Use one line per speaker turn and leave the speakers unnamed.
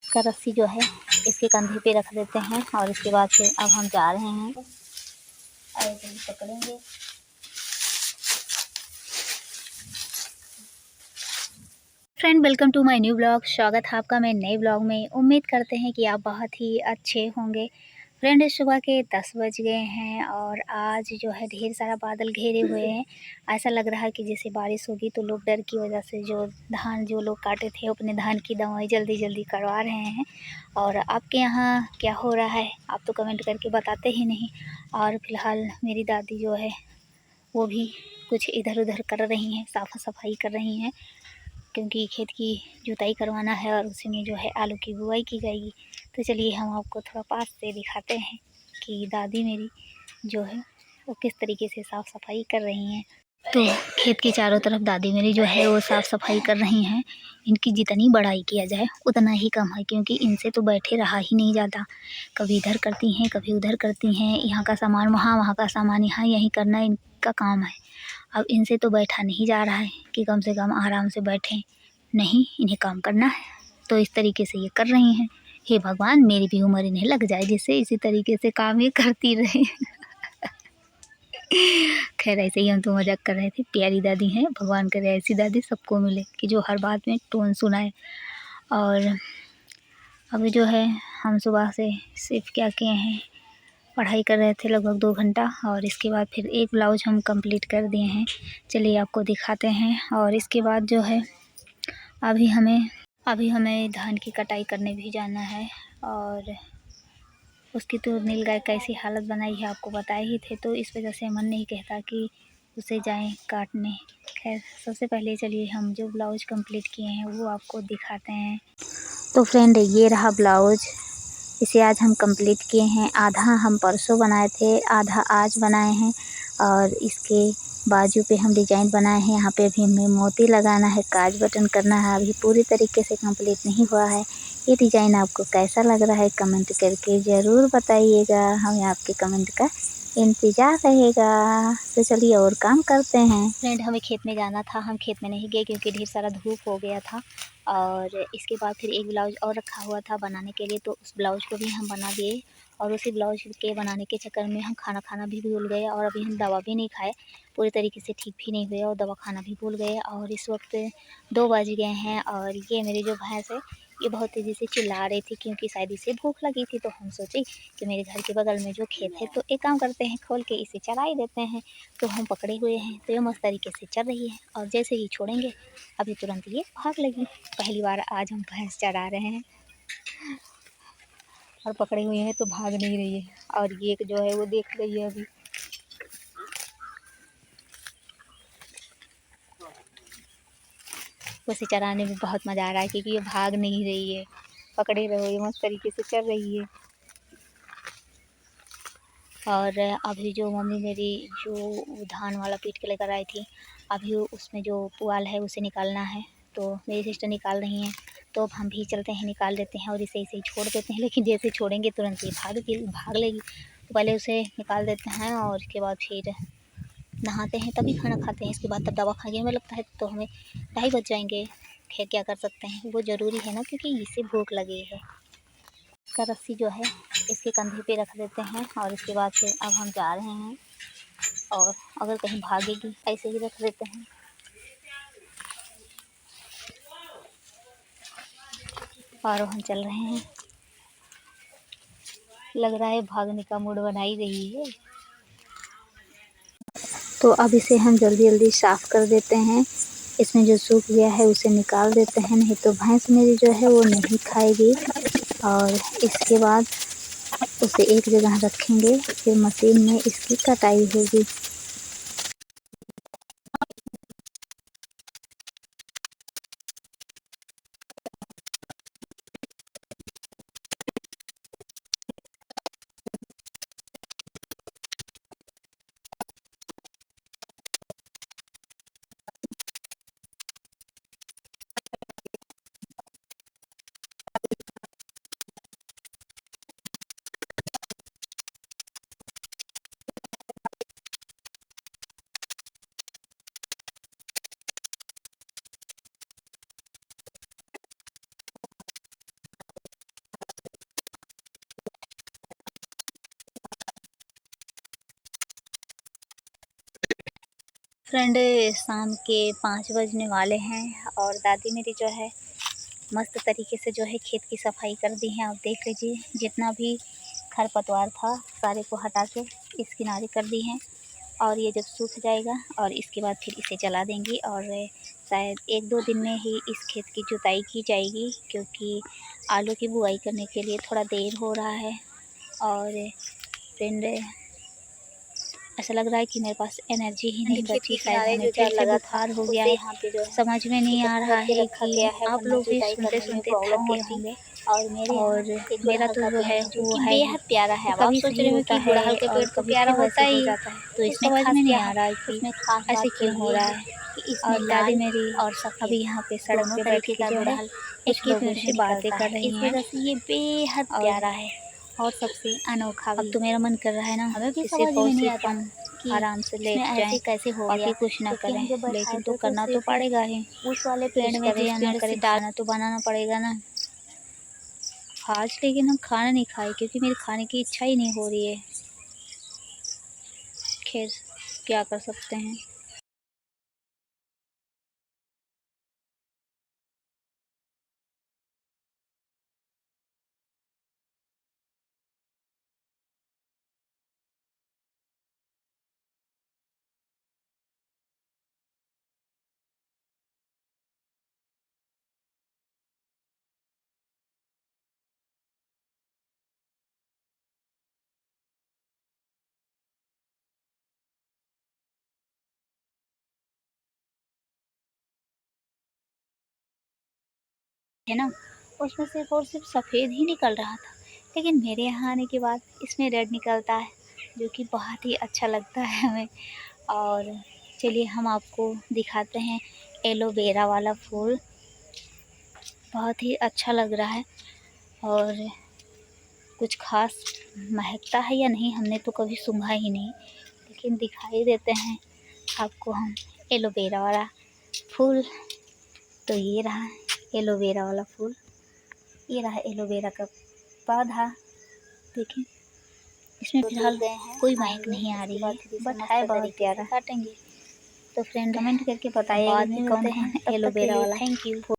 का रस्सी जो है इसके कंधे पे रख देते हैं और इसके बाद फिर अब हम जा रहे हैं, ऐसे ही पकड़ेंगे। Friend, welcome to my new blog. स्वागत है आपका मैं नए ब्लॉग में। उम्मीद करते हैं कि आप बहुत ही अच्छे होंगे। फ्रेंड, सुबह के 10 बज गए हैं और आज जो है ढेर सारा बादल घेरे हुए हैं। ऐसा लग रहा है कि जैसे बारिश होगी, तो लोग डर की वजह से जो धान जो लोग काटे थे अपने धान की दवाई जल्दी जल्दी करवा रहे हैं। और आपके यहाँ क्या हो रहा है आप तो कमेंट करके बताते ही नहीं। और फिलहाल मेरी दादी जो है वो भी कुछ इधर उधर कर रही हैं, साफ़ सफाई कर रही हैं, क्योंकि खेत की जुताई करवाना है और उसी में जो है आलू की बुआई की जाएगी। तो चलिए हम आपको थोड़ा पास से दिखाते हैं कि दादी मेरी जो है वो किस तरीके से साफ़ सफाई कर रही हैं। तो खेत की चारों तरफ दादी मेरी जो है वो साफ़ सफाई कर रही हैं। इनकी जितनी बड़ाई किया जाए उतना ही कम है, क्योंकि इनसे तो बैठे रहा ही नहीं जाता। कभी इधर करती हैं, कभी उधर करती हैं, यहाँ का सामान वहाँ, वहाँ का सामान यहाँ, यही करना इनका काम है। अब इनसे तो बैठा नहीं जा रहा है कि कम से कम आराम से बैठें, नहीं इन्हें काम करना है। तो इस तरीके से ये कर रही हैं। हे भगवान, मेरी भी उम्र इन्हें लग जाए जिससे इसी तरीके से काम ये करती रहे। खैर, ऐसे ही हम तो मजाक कर रहे थे। प्यारी दादी हैं, भगवान करे ऐसी दादी सबको मिले कि जो हर बात में टोन सुनाए। और अभी जो है हम सुबह से सिर्फ क्या किए हैं, पढ़ाई कर रहे थे लगभग 2 घंटा, और इसके बाद फिर एक ब्लाउज हम कंप्लीट कर दिए हैं। चलिए आपको दिखाते हैं। और इसके बाद जो है अभी हमें धान की कटाई करने भी जाना है। और उसकी तो नीलगाय कैसी हालत बनाई है आपको बताए ही थे, तो इस वजह से मन नहीं कहता कि उसे जाएं काटने। खैर, सबसे पहले चलिए हम जो ब्लाउज कंप्लीट किए हैं वो आपको दिखाते हैं। तो फ्रेंड, ये रहा ब्लाउज। इसे आज हम कंप्लीट किए हैं। आधा हम परसों बनाए थे, आधा आज बनाए हैं। और इसके बाजू पे हम डिजाइन बनाए हैं। यहाँ पे अभी हमें मोती लगाना है, काज बटन करना है, अभी पूरी तरीके से कंप्लीट नहीं हुआ है। ये डिज़ाइन आपको कैसा लग रहा है कमेंट करके ज़रूर बताइएगा, हमें आपके कमेंट का इंतज़ार रहेगा। तो चलिए और काम करते हैं। फ्रेंड, हमें खेत में जाना था, हम खेत में नहीं गए क्योंकि ढेर सारा धूप हो गया था। और इसके बाद फिर एक ब्लाउज और रखा हुआ था बनाने के लिए, तो उस ब्लाउज को भी हम बना दिए। और उसी ब्लाउज के बनाने के चक्कर में हम खाना खाना भी भूल गए, और अभी हम दवा भी नहीं खाए, पूरी तरीके से ठीक भी नहीं हुए, और दवा खाना भी भूल गए। और इस वक्त 2 बज गए हैं। और ये मेरी जो भैंस है ये बहुत तेज़ी से चिल्ला रही थी, क्योंकि शायद इसे भूख लगी थी। तो हम सोचे कि मेरे घर के बगल में जो खेत है, तो एक काम करते हैं, खोल के इसे चरा ही देते हैं। तो हम पकड़े हुए हैं, तो ये मस्त तरीके से चल रही है। और जैसे ही छोड़ेंगे अभी तुरंत ये भाग लगी। पहली बार आज हम भैंस चरा रहे हैं और पकड़े हुए हैं, तो भाग नहीं रही है। और ये जो है वो देख रही है अभी। उसे चराने में बहुत मज़ा आ रहा है, क्योंकि ये भाग नहीं रही है। पकड़े रहो, ये मस्त तरीके से चल रही है। और अभी जो मम्मी मेरी जो धान वाला पीट के लेकर आई थी, अभी उसमें जो पुआल है उसे निकालना है। तो मेरी सिस्टर निकाल रही हैं, तो अब हम भी चलते हैं, निकाल देते हैं और इसे ऐसे ही छोड़ देते हैं। लेकिन जैसे छोड़ेंगे तुरंत ये भाग लेगी। तो पहले उसे निकाल देते हैं और उसके बाद फिर नहाते हैं, तभी खाना खाते हैं। इसके बाद तब दवा खाएंगे। हमें लगता है तो हमें 2:30 बज जाएंगे। खैर, क्या कर सकते हैं, वो ज़रूरी है ना, क्योंकि इसे भूख लगी है। इसका रस्सी जो है इसके कंधे पे रख देते हैं और इसके बाद फिर अब हम जा रहे हैं। और अगर कहीं भागेगी ऐसे ही रख देते हैं। और हम चल रहे हैं। लग रहा है भागने का मूड बना ही रही है। तो अब इसे हम जल्दी जल्दी साफ़ कर देते हैं। इसमें जो सूख गया है उसे निकाल देते हैं, नहीं तो भैंस मेरी जो है वो नहीं खाएगी। और इसके बाद उसे एक जगह रखेंगे, फिर मशीन में इसकी कटाई होगी। फ्रेंड शाम के 5 बजने वाले हैं और दादी मेरी जो है मस्त तरीके से जो है खेत की सफाई कर दी है। आप देख लीजिए, जितना भी खरपतवार था सारे को हटा के इस किनारे कर दी हैं। और ये जब सूख जाएगा और इसके बाद फिर इसे जला देंगी और शायद 1-2 दिन में ही इस खेत की जुताई की जाएगी, क्योंकि आलू की बुआई करने के लिए थोड़ा देर हो रहा है। और फ्रेंड ऐसा लग रहा है कि मेरे पास एनर्जी ही नहीं बची, शायद हमें फिर से बुखार हो गया है। समझ में नहीं आ रहा है कि आप लोग भी सुनते सुनते थके होंगे। और मेरा तो जो है वो है बेहद प्यारा है। कभी सही होता है और कभी फिर वैसे हो जाता है, तो इसमें समझ में नहीं आ रहा है कि ऐसे क्यों हो रहा है। और दादी मेरी और अभी यहाँ पे सड़क पे बैठ के जो है कुछ लोगों से बातें कर रही हैं। ये बेहद प्यारा है और सबसे अनोखा भी। अब तो मेरा मन कर रहा है ना, हमें भी समझ में नहीं आता कि आराम से लेट जाएं, कैसे हो बाकी कुछ ना करें, लेकिन तो करना तो पड़ेगा ही। उस वाले पेड़ में करे या ना करे, दाना तो बनाना पड़ेगा ना। आज लेकिन हम खाना नहीं खाए क्योंकि मेरे खाने की इच्छा ही नहीं हो रही है। खैर क्या कर सकते हैं। है ना, उसमें सिर्फ और सिर्फ सफ़ेद ही निकल रहा था, लेकिन मेरे यहाँ आने के बाद इसमें रेड निकलता है, जो कि बहुत ही अच्छा लगता है हमें। और चलिए हम आपको दिखाते हैं एलोवेरा वाला फूल। बहुत ही अच्छा लग रहा है और कुछ खास महकता है या नहीं हमने तो कभी सूंघा ही नहीं, लेकिन दिखाई देते हैं आपको हम एलोवेरा वाला फूल। तो ये रहा एलोवेरा वाला फूल, ये रहा एलोवेरा का पौधा। देखें, इसमें फिलहाल कोई महक नहीं आ रही है, बट है बहुत प्यारा। काटेंगे तो फ्रेंड कमेंट करके बताइए बाद में कौन कौन एलोवेरा वाला। Thank you.